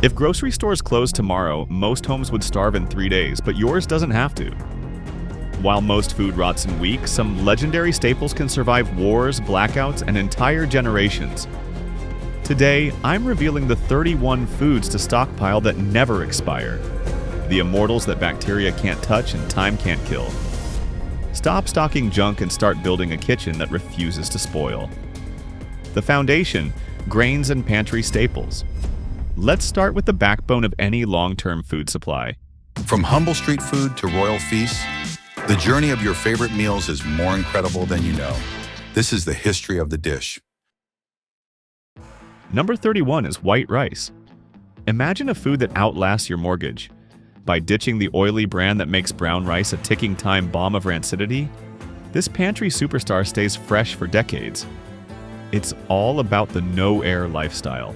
If grocery stores closed tomorrow, most homes would starve in 3 days, but yours doesn't have to. While most food rots in weeks, some legendary staples can survive wars, blackouts, and entire generations. Today, I'm revealing the 31 foods to stockpile that never expire. The immortals that bacteria can't touch and time can't kill. Stop stocking junk and start building a kitchen that refuses to spoil. The foundation, grains and pantry staples. Let's start with the backbone of any long-term food supply. From humble street food to royal feasts, the journey of your favorite meals is more incredible than you know. This is the history of the dish. Number 31 is white rice. Imagine a food that outlasts your mortgage. By ditching the oily brand that makes brown rice a ticking time bomb of rancidity, this pantry superstar stays fresh for decades. It's all about the no-air lifestyle.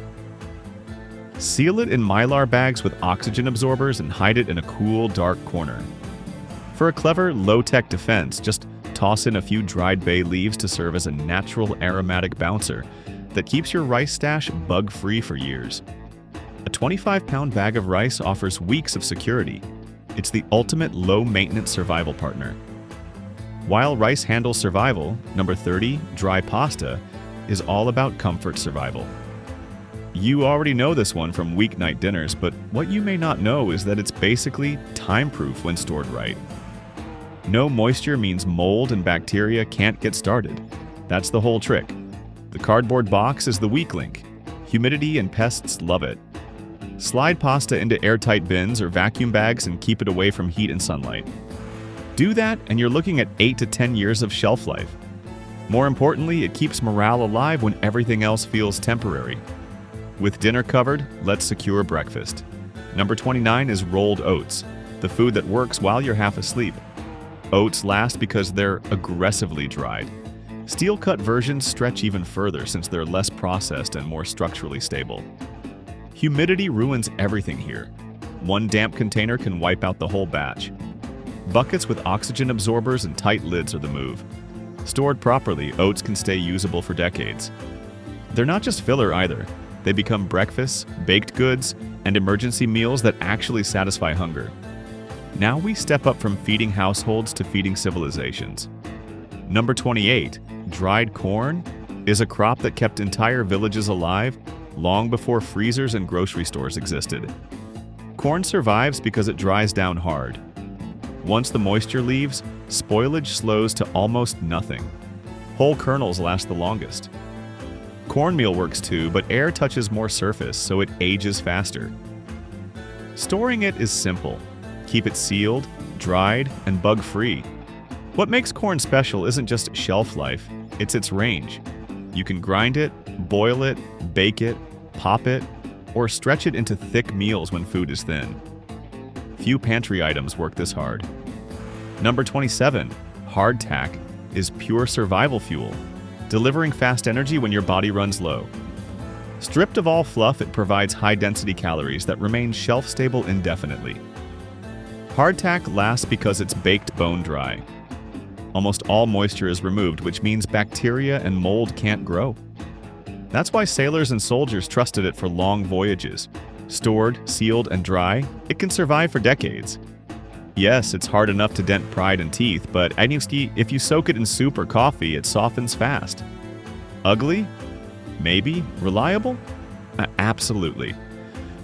Seal it in Mylar bags with oxygen absorbers and hide it in a cool, dark corner. For a clever, low-tech defense, just toss in a few dried bay leaves to serve as a natural aromatic bouncer that keeps your rice stash bug-free for years. A 25-pound bag of rice offers weeks of security. It's the ultimate low-maintenance survival partner. While rice handles survival, number 30, dry pasta, is all about comfort survival. You already know this one from weeknight dinners, but what you may not know is that it's basically time-proof when stored right. No moisture means mold and bacteria can't get started. That's the whole trick. The cardboard box is the weak link. Humidity and pests love it. Slide pasta into airtight bins or vacuum bags and keep it away from heat and sunlight. Do that and you're looking at 8 to 10 years of shelf life. More importantly, it keeps morale alive when everything else feels temporary. With dinner covered, let's secure breakfast. Number 29 is rolled oats, the food that works while you're half asleep. Oats last because they're aggressively dried. Steel-cut versions stretch even further since they're less processed and more structurally stable. Humidity ruins everything here. One damp container can wipe out the whole batch. Buckets with oxygen absorbers and tight lids are the move. Stored properly, oats can stay usable for decades. They're not just filler either. They become breakfasts, baked goods, and emergency meals that actually satisfy hunger. Now we step up from feeding households to feeding civilizations. Number 28, dried corn, is a crop that kept entire villages alive long before freezers and grocery stores existed. Corn survives because it dries down hard. Once the moisture leaves, spoilage slows to almost nothing. Whole kernels last the longest. Cornmeal works too, but air touches more surface, so it ages faster. Storing it is simple. Keep it sealed, dried, and bug-free. What makes corn special isn't just shelf life, it's its range. You can grind it, boil it, bake it, pop it, or stretch it into thick meals when food is thin. Few pantry items work this hard. Number 27, hardtack, is pure survival fuel, delivering fast energy when your body runs low. Stripped of all fluff, it provides high-density calories that remain shelf-stable indefinitely. Hardtack lasts because it's baked bone dry. Almost all moisture is removed, which means bacteria and mold can't grow. That's why sailors and soldiers trusted it for long voyages. Stored, sealed, and dry, it can survive for decades. Yes, it's hard enough to dent pride and teeth, but if you soak it in soup or coffee, it softens fast. Ugly? Maybe. Reliable? Absolutely.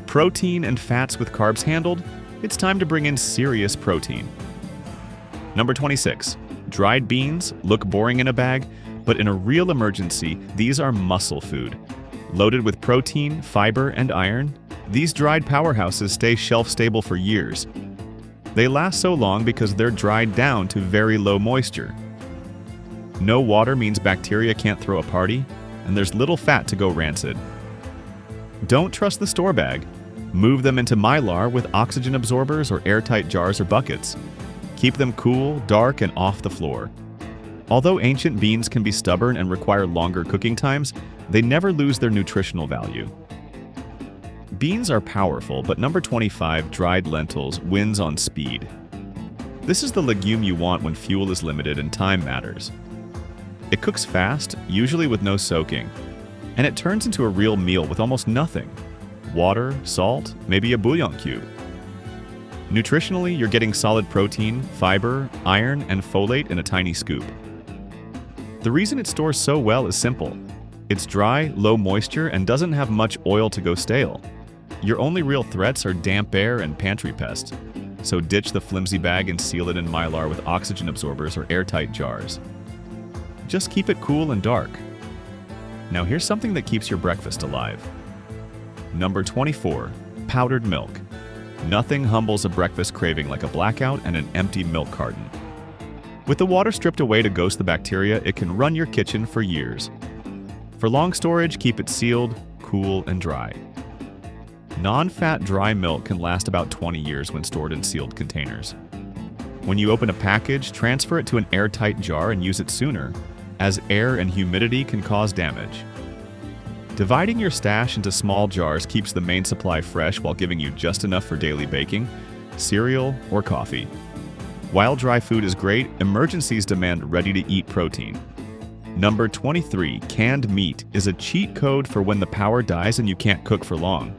Protein and fats with carbs handled? It's time to bring in serious protein. Number 26. Dried beans look boring in a bag, but in a real emergency, these are muscle food. Loaded with protein, fiber, and iron, these dried powerhouses stay shelf-stable for years. They last so long because they're dried down to very low moisture. No water means bacteria can't throw a party, and there's little fat to go rancid. Don't trust the store bag. Move them into Mylar with oxygen absorbers or airtight jars or buckets. Keep them cool, dark, and off the floor. Although ancient beans can be stubborn and require longer cooking times, they never lose their nutritional value. Beans are powerful, but number 25, dried lentils, wins on speed. This is the legume you want when fuel is limited and time matters. It cooks fast, usually with no soaking, and it turns into a real meal with almost nothing. water, salt, maybe a bouillon cube. Nutritionally, you're getting solid protein, fiber, iron, and folate in a tiny scoop. The reason it stores so well is simple. It's dry, low moisture, and doesn't have much oil to go stale. Your only real threats are damp air and pantry pests, so ditch the flimsy bag and seal it in Mylar with oxygen absorbers or airtight jars. Just keep it cool and dark. Now here's something that keeps your breakfast alive. Number 24. Powdered milk. Nothing humbles a breakfast craving like a blackout and an empty milk carton. With the water stripped away to ghost the bacteria, it can run your kitchen for years. For long storage, keep it sealed, cool, and dry. Non-fat dry milk can last about 20 years when stored in sealed containers. When you open a package, transfer it to an airtight jar and use it sooner, as air and humidity can cause damage. Dividing your stash into small jars keeps the main supply fresh while giving you just enough for daily baking, cereal, or coffee. While dry food is great, emergencies demand ready-to-eat protein. Number 23, canned meat, is a cheat code for when the power dies and you can't cook for long.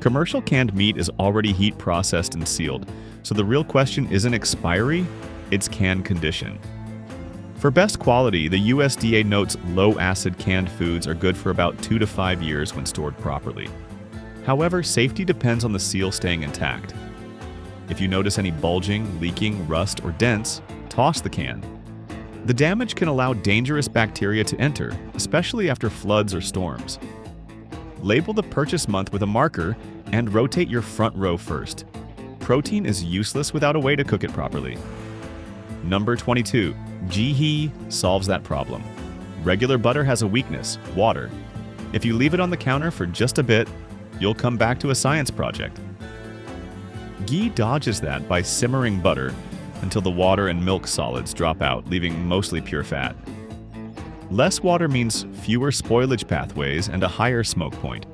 Commercial canned meat is already heat processed and sealed, so the real question isn't expiry, it's can condition. For best quality, the USDA notes low-acid canned foods are good for about 2 to 5 years when stored properly. However, safety depends on the seal staying intact. If you notice any bulging, leaking, rust, or dents, toss the can. The damage can allow dangerous bacteria to enter, especially after floods or storms. Label the purchase month with a marker and rotate your front row first. Protein is useless without a way to cook it properly. Number 22. Ghee solves that problem. Regular butter has a weakness, water. If you leave it on the counter for just a bit, you'll come back to a science project. Ghee dodges that by simmering butter until the water and milk solids drop out, leaving mostly pure fat. Less water means fewer spoilage pathways and a higher smoke point.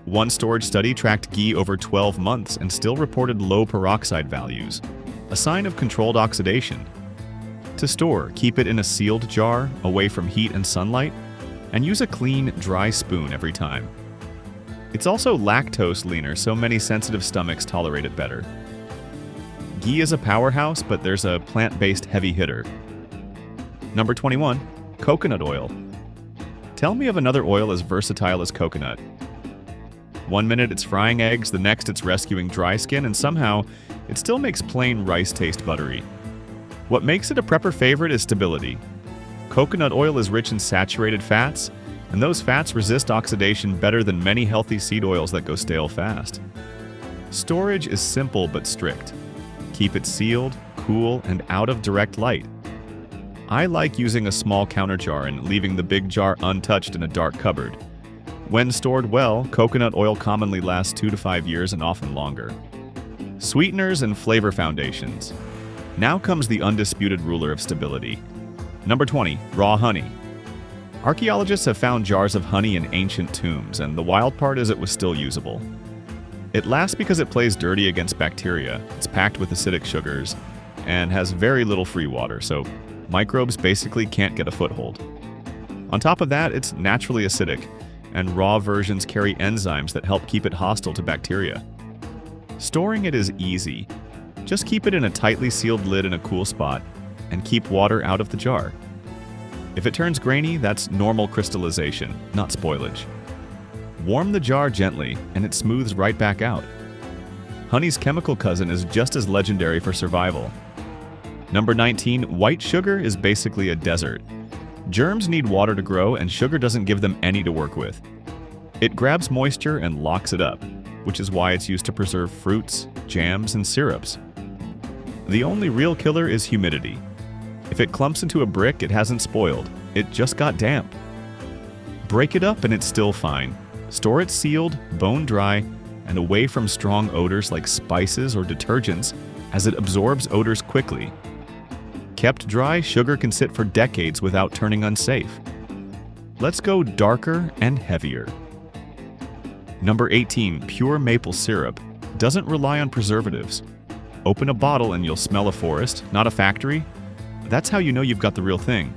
One storage study tracked ghee over 12 months and still reported low peroxide values, a sign of controlled oxidation. To store, keep it in a sealed jar, away from heat and sunlight, and use a clean, dry spoon every time. It's also lactose leaner, so many sensitive stomachs tolerate it better. Ghee is a powerhouse, but there's a plant-based heavy hitter. Number 21. Coconut oil. Tell me of another oil as versatile as coconut. One minute it's frying eggs, the next it's rescuing dry skin, and somehow it still makes plain rice taste buttery. What makes it a prepper favorite is stability. Coconut oil is rich in saturated fats, and those fats resist oxidation better than many healthy seed oils that go stale fast. Storage is simple but strict. Keep it sealed, cool, and out of direct light. I like using a small counter jar and leaving the big jar untouched in a dark cupboard. When stored well, coconut oil commonly lasts 2 to 5 years and often longer. Sweeteners and flavor foundations. Now comes the undisputed ruler of stability. Number 20. Raw honey. Archaeologists have found jars of honey in ancient tombs, and the wild part is it was still usable. It lasts because it plays dirty against bacteria, it's packed with acidic sugars, and has very little free water, so microbes basically can't get a foothold. On top of that, it's naturally acidic, and raw versions carry enzymes that help keep it hostile to bacteria. Storing it is easy. Just keep it in a tightly sealed lid in a cool spot, and keep water out of the jar. If it turns grainy, that's normal crystallization, not spoilage. Warm the jar gently, and it smooths right back out. Honey's chemical cousin is just as legendary for survival. Number 19, white sugar is basically a desert. Germs need water to grow, and sugar doesn't give them any to work with. It grabs moisture and locks it up, which is why it's used to preserve fruits, jams, and syrups. The only real killer is humidity. If it clumps into a brick, it hasn't spoiled. It just got damp. Break it up and it's still fine. Store it sealed, bone dry, and away from strong odors like spices or detergents, as it absorbs odors quickly. Kept dry, sugar can sit for decades without turning unsafe. Let's go darker and heavier. Number 18, pure maple syrup. Doesn't rely on preservatives. Open a bottle and you'll smell a forest, not a factory. That's how you know you've got the real thing.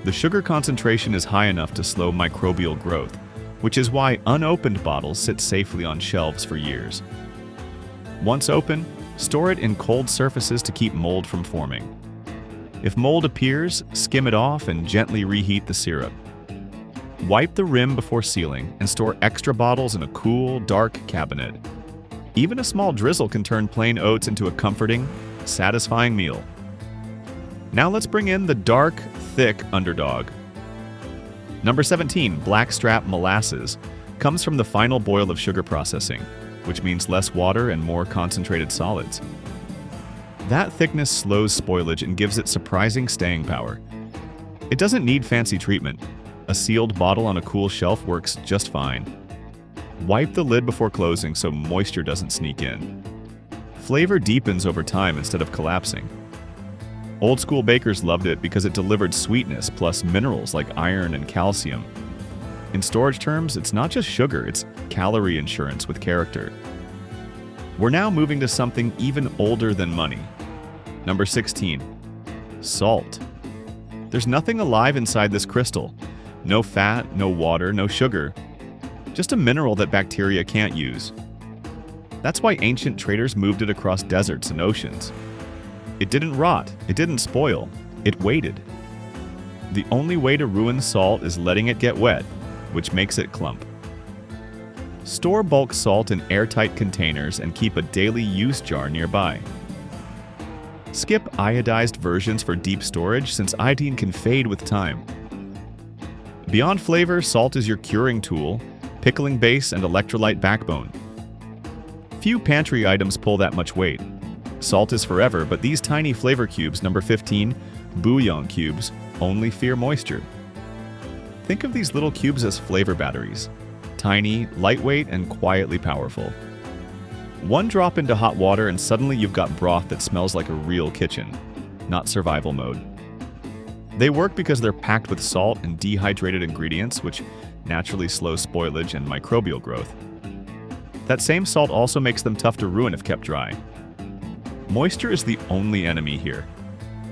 The sugar concentration is high enough to slow microbial growth, which is why unopened bottles sit safely on shelves for years. Once open, store it in cold surfaces to keep mold from forming. If mold appears, skim it off and gently reheat the syrup. Wipe the rim before sealing and store extra bottles in a cool, dark cabinet. Even a small drizzle can turn plain oats into a comforting, satisfying meal. Now let's bring in the dark, thick underdog. Number 17, Blackstrap Molasses, comes from the final boil of sugar processing, which means less water and more concentrated solids. That thickness slows spoilage and gives it surprising staying power. It doesn't need fancy treatment. A sealed bottle on a cool shelf works just fine. Wipe the lid before closing so moisture doesn't sneak in. Flavor deepens over time instead of collapsing. Old school bakers loved it because it delivered sweetness plus minerals like iron and calcium. In storage terms, it's not just sugar, it's calorie insurance with character. We're now moving to something even older than money. Number 16, salt. There's nothing alive inside this crystal. No fat, no water, no sugar. Just a mineral that bacteria can't use. That's why ancient traders moved it across deserts and oceans. It didn't rot, it didn't spoil, it waited. The only way to ruin salt is letting it get wet, which makes it clump. Store bulk salt in airtight containers and keep a daily use jar nearby. Skip iodized versions for deep storage since iodine can fade with time. Beyond flavor, salt is your curing tool, pickling base, and electrolyte backbone. Few pantry items pull that much weight. Salt is forever, but these tiny flavor cubes, number 15, bouillon cubes, only fear moisture. Think of these little cubes as flavor batteries. Tiny, lightweight, and quietly powerful. One drop into hot water and suddenly you've got broth that smells like a real kitchen, not survival mode. They work because they're packed with salt and dehydrated ingredients, which naturally slow spoilage and microbial growth. That same salt also makes them tough to ruin if kept dry. Moisture is the only enemy here.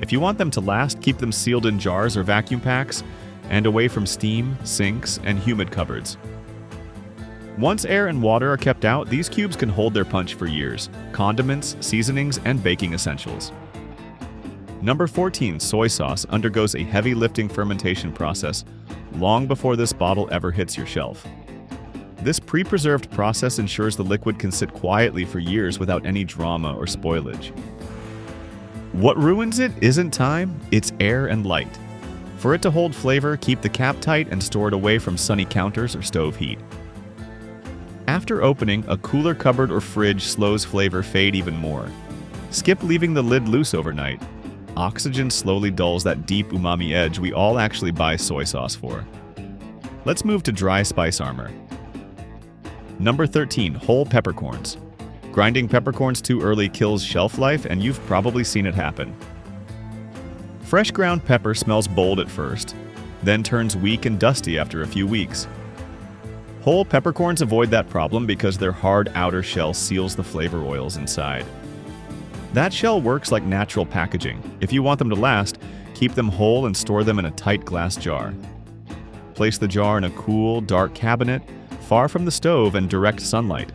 If you want them to last, keep them sealed in jars or vacuum packs and away from steam, sinks, and humid cupboards. Once air and water are kept out, these cubes can hold their punch for years. Condiments, seasonings, and baking essentials. Number 14, soy sauce, undergoes a heavy lifting fermentation process long before this bottle ever hits your shelf. This pre-preserved process ensures the liquid can sit quietly for years without any drama or spoilage. What ruins it isn't time, it's air and light. For it to hold flavor, keep the cap tight and store it away from sunny counters or stove heat. After opening, a cooler cupboard or fridge slows flavor fade even more. Skip leaving the lid loose overnight. Oxygen slowly dulls that deep umami edge we all actually buy soy sauce for. Let's move to dry spice armor. Number 13, whole peppercorns. Grinding peppercorns too early kills shelf life, and you've probably seen it happen. Fresh ground pepper smells bold at first, then turns weak and dusty after a few weeks. Whole peppercorns avoid that problem because their hard outer shell seals the flavor oils inside. That shell works like natural packaging. If you want them to last, keep them whole and store them in a tight glass jar. Place the jar in a cool, dark cabinet, far from the stove and direct sunlight.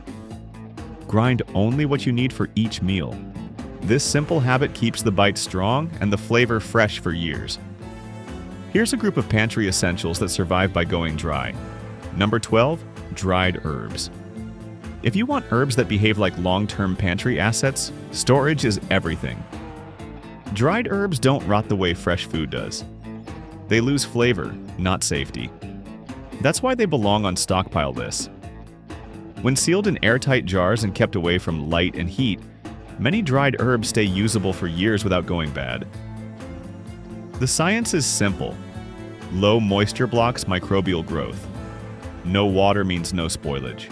Grind only what you need for each meal. This simple habit keeps the bite strong and the flavor fresh for years. Here's a group of pantry essentials that survive by going dry. Number 12, dried herbs. If you want herbs that behave like long-term pantry assets, storage is everything. Dried herbs don't rot the way fresh food does. They lose flavor, not safety. That's why they belong on stockpile lists. When sealed in airtight jars and kept away from light and heat, many dried herbs stay usable for years without going bad. The science is simple. Low moisture blocks microbial growth. No water means no spoilage.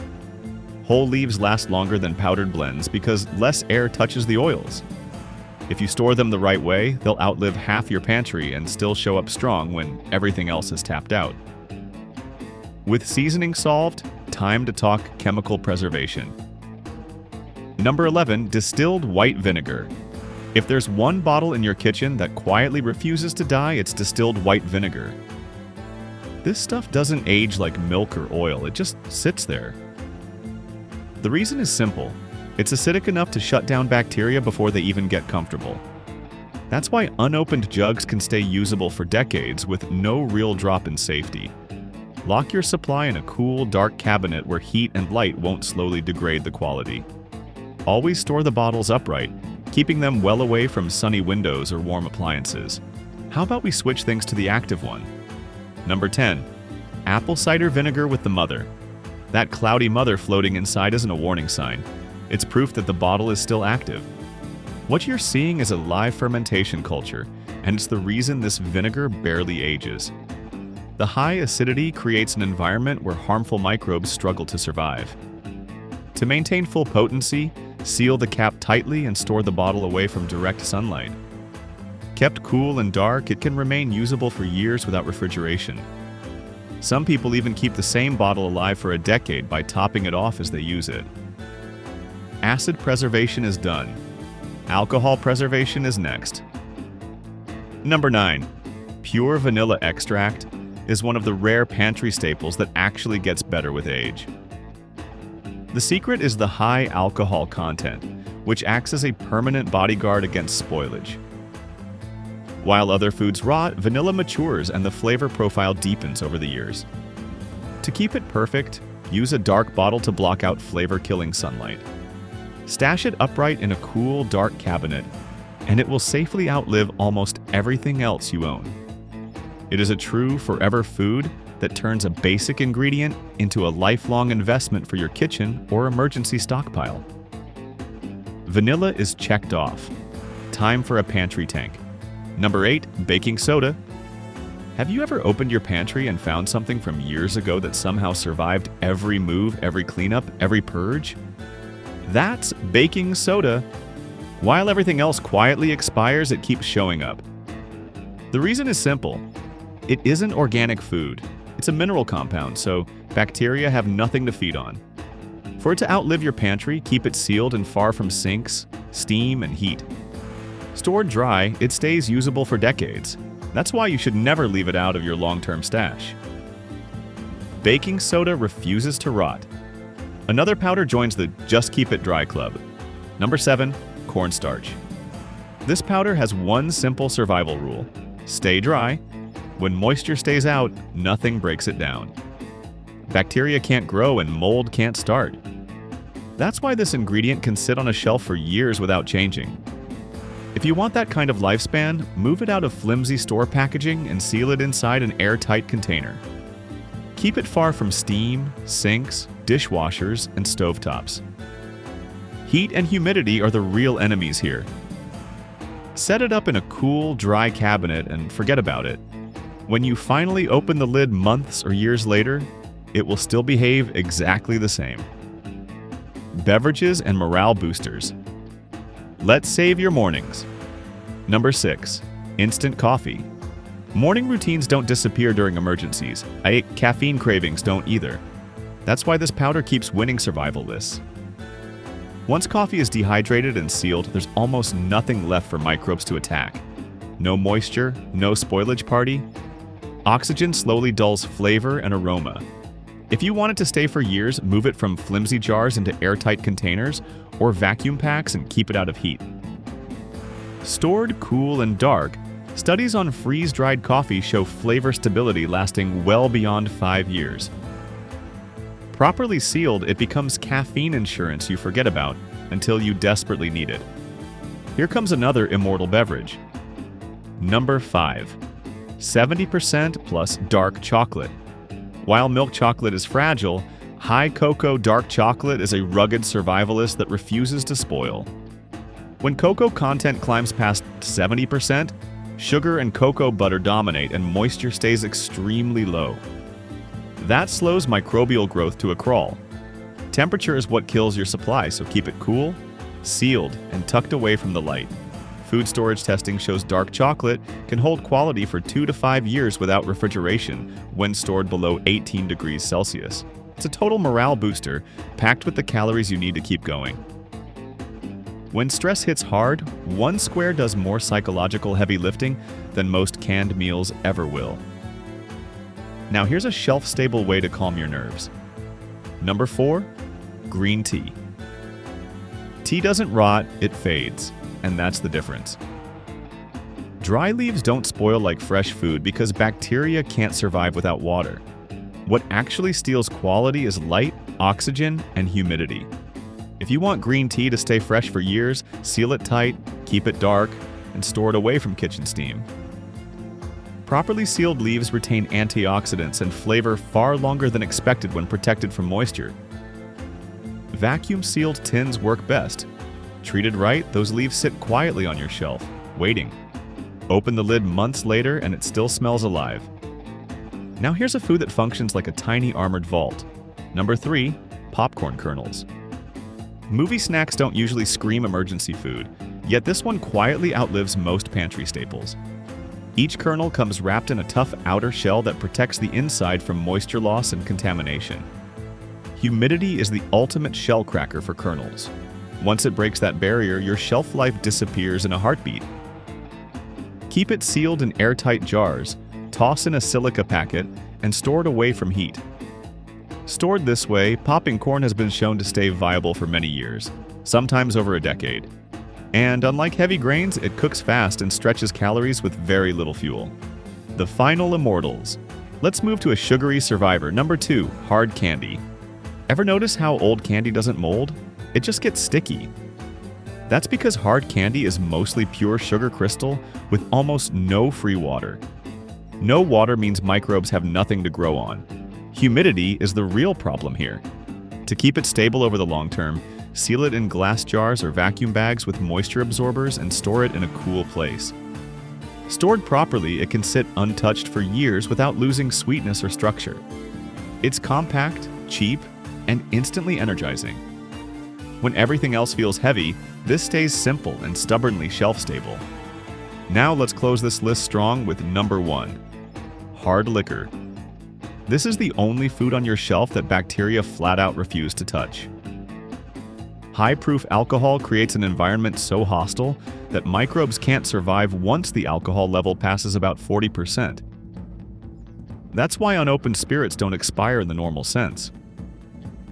Whole leaves last longer than powdered blends because less air touches the oils. If you store them the right way, they'll outlive half your pantry and still show up strong when everything else is tapped out. With seasoning solved, time to talk chemical preservation. Number 11, distilled white vinegar. If there's one bottle in your kitchen that quietly refuses to die, it's distilled white vinegar. This stuff doesn't age like milk or oil, it just sits there. The reason is simple. It's acidic enough to shut down bacteria before they even get comfortable. That's why unopened jugs can stay usable for decades with no real drop in safety. Lock your supply in a cool, dark cabinet where heat and light won't slowly degrade the quality. Always store the bottles upright, keeping them well away from sunny windows or warm appliances. How about we switch things to the active one? Number 10. Apple cider vinegar with the mother. That cloudy mother floating inside isn't a warning sign. It's proof that the bottle is still active. What you're seeing is a live fermentation culture, and it's the reason this vinegar barely ages. The high acidity creates an environment where harmful microbes struggle to survive. To maintain full potency, seal the cap tightly and store the bottle away from direct sunlight. Kept cool and dark, it can remain usable for years without refrigeration. Some people even keep the same bottle alive for a decade by topping it off as they use it. Acid preservation is done. Alcohol preservation is next. Number 9. Pure vanilla extract is one of the rare pantry staples that actually gets better with age. The secret is the high alcohol content, which acts as a permanent bodyguard against spoilage. While other foods rot, vanilla matures and the flavor profile deepens over the years. To keep it perfect, use a dark bottle to block out flavor-killing sunlight. Stash it upright in a cool, dark cabinet, and it will safely outlive almost everything else you own. It is a true forever food that turns a basic ingredient into a lifelong investment for your kitchen or emergency stockpile. Vanilla is checked off. Time for a pantry tank. Number 8, baking soda. Have you ever opened your pantry and found something from years ago that somehow survived every move, every cleanup, every purge? That's baking soda. While everything else quietly expires, it keeps showing up. The reason is simple. It isn't organic food. It's a mineral compound, so bacteria have nothing to feed on. For it to outlive your pantry, keep it sealed and far from sinks, steam, and heat. Stored dry, it stays usable for decades. That's why you should never leave it out of your long-term stash. Baking soda refuses to rot. Another powder joins the Just Keep It Dry club. Number 7, cornstarch. This powder has one simple survival rule. Stay dry. When moisture stays out, nothing breaks it down. Bacteria can't grow and mold can't start. That's why this ingredient can sit on a shelf for years without changing. If you want that kind of lifespan, move it out of flimsy store packaging and seal it inside an airtight container. Keep it far from steam, sinks, dishwashers, and stovetops. Heat and humidity are the real enemies here. Set it up in a cool, dry cabinet and forget about it. When you finally open the lid months or years later, it will still behave exactly the same. Beverages and morale boosters. Let's save your mornings. Number 6, instant coffee. Morning routines don't disappear during emergencies. Caffeine cravings don't either. That's why this powder keeps winning survival lists. Once coffee is dehydrated and sealed, there's almost nothing left for microbes to attack. No moisture, no spoilage party. Oxygen slowly dulls flavor and aroma. If you want it to stay for years, move it from flimsy jars into airtight containers or vacuum packs and keep it out of heat. Stored cool and dark, studies on freeze-dried coffee show flavor stability lasting well beyond 5 years. Properly sealed, it becomes caffeine insurance you forget about until you desperately need it. Here comes another immortal beverage. Number 5, 70% plus dark chocolate. While milk chocolate is fragile, high cocoa dark chocolate is a rugged survivalist that refuses to spoil. When cocoa content climbs past 70%, sugar and cocoa butter dominate and moisture stays extremely low. That slows microbial growth to a crawl. Temperature is what kills your supply, so keep it cool, sealed, and tucked away from the light. Food storage testing shows dark chocolate can hold quality for 2 to 5 years without refrigeration when stored below 18 degrees Celsius. It's a total morale booster, packed with the calories you need to keep going. When stress hits hard, one square does more psychological heavy lifting than most canned meals ever will. Now here's a shelf-stable way to calm your nerves. Number 4. Green tea. Tea doesn't rot, it fades, and that's the difference. Dry leaves don't spoil like fresh food because bacteria can't survive without water. What actually steals quality is light, oxygen, and humidity. If you want green tea to stay fresh for years, seal it tight, keep it dark, and store it away from kitchen steam. Properly sealed leaves retain antioxidants and flavor far longer than expected when protected from moisture. Vacuum-sealed tins work best. Treated right, those leaves sit quietly on your shelf, waiting. Open the lid months later and it still smells alive. Now here's a food that functions like a tiny armored vault. Number 3. Popcorn kernels. Movie snacks don't usually scream emergency food, yet this one quietly outlives most pantry staples. Each kernel comes wrapped in a tough outer shell that protects the inside from moisture loss and contamination. Humidity is the ultimate shell cracker for kernels. Once it breaks that barrier, your shelf life disappears in a heartbeat. Keep it sealed in airtight jars, toss in a silica packet, and store it away from heat. Stored this way, popping corn has been shown to stay viable for many years, sometimes over a decade. And unlike heavy grains, it cooks fast and stretches calories with very little fuel. The final immortals. Let's move to a sugary survivor. Number 2, hard candy. Ever notice how old candy doesn't mold? It just gets sticky. That's because hard candy is mostly pure sugar crystal with almost no free water. No water means microbes have nothing to grow on. Humidity is the real problem here. To keep it stable over the long term, seal it in glass jars or vacuum bags with moisture absorbers and store it in a cool place. Stored properly, it can sit untouched for years without losing sweetness or structure. It's compact, cheap, and instantly energizing. When everything else feels heavy, this stays simple and stubbornly shelf-stable. Now let's close this list strong with number 1, hard liquor. This is the only food on your shelf that bacteria flat out refuse to touch. High-proof alcohol creates an environment so hostile that microbes can't survive once the alcohol level passes about 40%. That's why unopened spirits don't expire in the normal sense.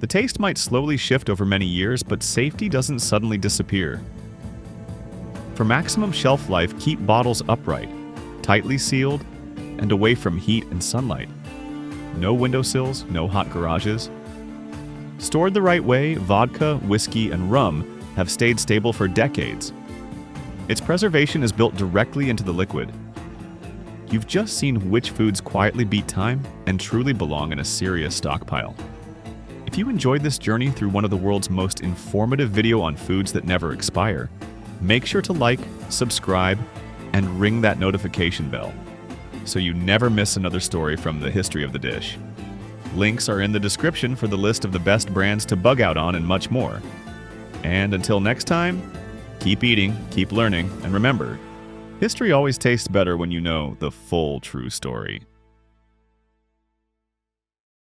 The taste might slowly shift over many years, but safety doesn't suddenly disappear. For maximum shelf life, keep bottles upright, tightly sealed, and away from heat and sunlight. No windowsills, no hot garages. Stored the right way, vodka, whiskey, and rum have stayed stable for decades. Its preservation is built directly into the liquid. You've just seen which foods quietly beat time and truly belong in a serious stockpile. If you enjoyed this journey through one of the world's most informative videos on foods that never expire, make sure to like, subscribe, and ring that notification bell so you never miss another story from the history of the dish. Links are in the description for the list of the best brands to bug out on and much more. And until next time, keep eating, keep learning, and remember, history always tastes better when you know the full true story.